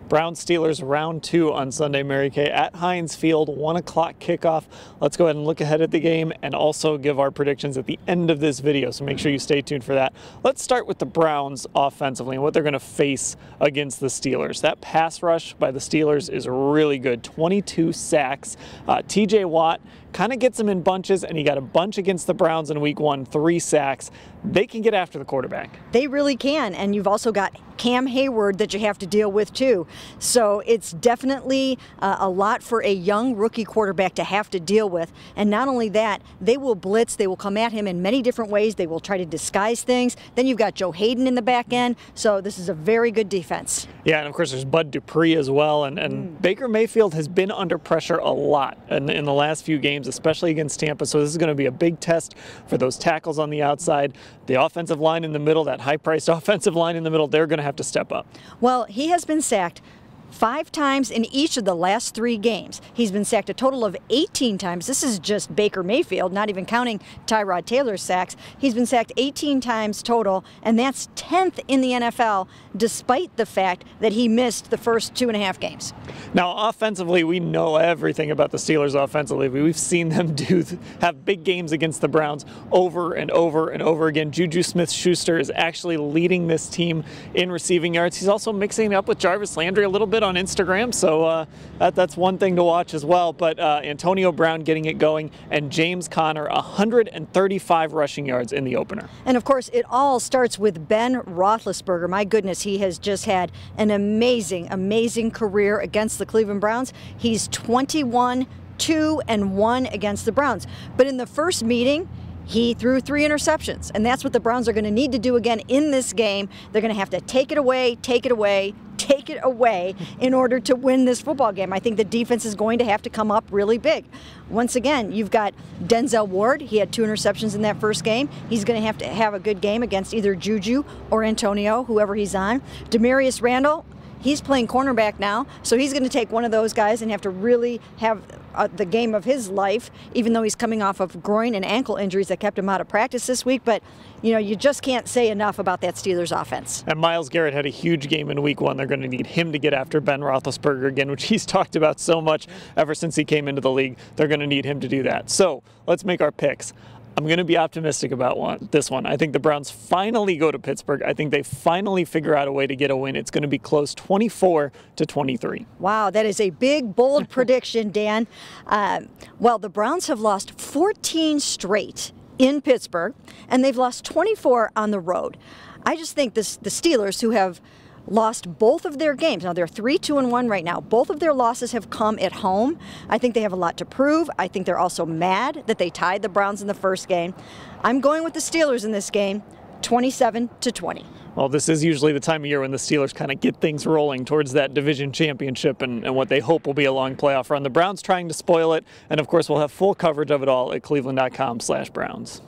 Browns Steelers round 2 on Sunday, Mary Kay, at Heinz Field, 1 o'clock kickoff. Let's go ahead and look ahead at the game and also give our predictions at the end of this video, so make sure you stay tuned for that. Let's start with the Browns offensively and what they're going to face against the Steelers. That pass rush by the Steelers is really good, 22 sacks. TJ Watt kind of gets them in bunches, and he got a bunch against the Browns in week 1, 3 sacks. They can get after the quarterback. They really can, and you've also got Cam Hayward that you have to deal with too. So it's definitely a lot for a young rookie quarterback to have to deal with. And not only that, they will blitz, they will come at him in many different ways, they will try to disguise things. Then you've got Joe Hayden in the back end, so this is a very good defense. Yeah, and of course there's Bud Dupree as well, and Baker Mayfield has been under pressure a lot in the last few games, especially against Tampa, so this is going to be a big test for those tackles on the outside. The offensive line in the middle, that high-priced offensive line in the middle, they're going to have to step up. Well, he has been sacked 5 times in each of the last 3 games. He's been sacked a total of 18 times. This is just Baker Mayfield, not even counting Tyrod Taylor's sacks. He's been sacked 18 times total, and that's 10th in the NFL, despite the fact that he missed the first 2.5 games. Now, offensively, we know everything about the Steelers offensively. We've seen them have big games against the Browns over and over and over again. Juju Smith-Schuster is actually leading this team in receiving yards. He's also mixing it up with Jarvis Landry a little bit on Instagram, so that's one thing to watch as well. But Antonio Brown getting it going, and James Conner 135 rushing yards in the opener. And of course, it all starts with Ben Roethlisberger. My goodness, he has just had an amazing, amazing career against the Cleveland Browns. He's 21-2-1 against the Browns. But in the first meeting, he threw 3 interceptions, and that's what the Browns are going to need to do again in this game. They're going to have to take it away in order to win this football game. I think the defense is going to have to come up really big. Once again, you've got Denzel Ward. He had 2 interceptions in that first game. He's going to have a good game against either Juju or Antonio, whoever he's on. Demarius Randall, he's playing cornerback now, so he's going to take one of those guys and have to really have the game of his life, even though he's coming off of groin and ankle injuries that kept him out of practice this week. But, you know, you just can't say enough about that Steelers offense. And Myles Garrett had a huge game in week 1. They're going to need him to get after Ben Roethlisberger again, which he's talked about so much ever since he came into the league. They're going to need him to do that. So let's make our picks. I'm going to be optimistic about this one. I think the Browns finally go to Pittsburgh. I think they finally figure out a way to get a win. It's going to be close, 24-23. Wow, that is a big, bold prediction, Dan. Well, the Browns have lost 14 straight in Pittsburgh, and they've lost 24 on the road. I just think the Steelers, who have lost both of their games. Now, they're 3-2-1 right now. Both of their losses have come at home. I think they have a lot to prove. I think they're also mad that they tied the Browns in the first game. I'm going with the Steelers in this game, 27-20. Well, this is usually the time of year when the Steelers kind of get things rolling towards that division championship and what they hope will be a long playoff run. The Browns trying to spoil it, and of course we'll have full coverage of it all at cleveland.com/Browns.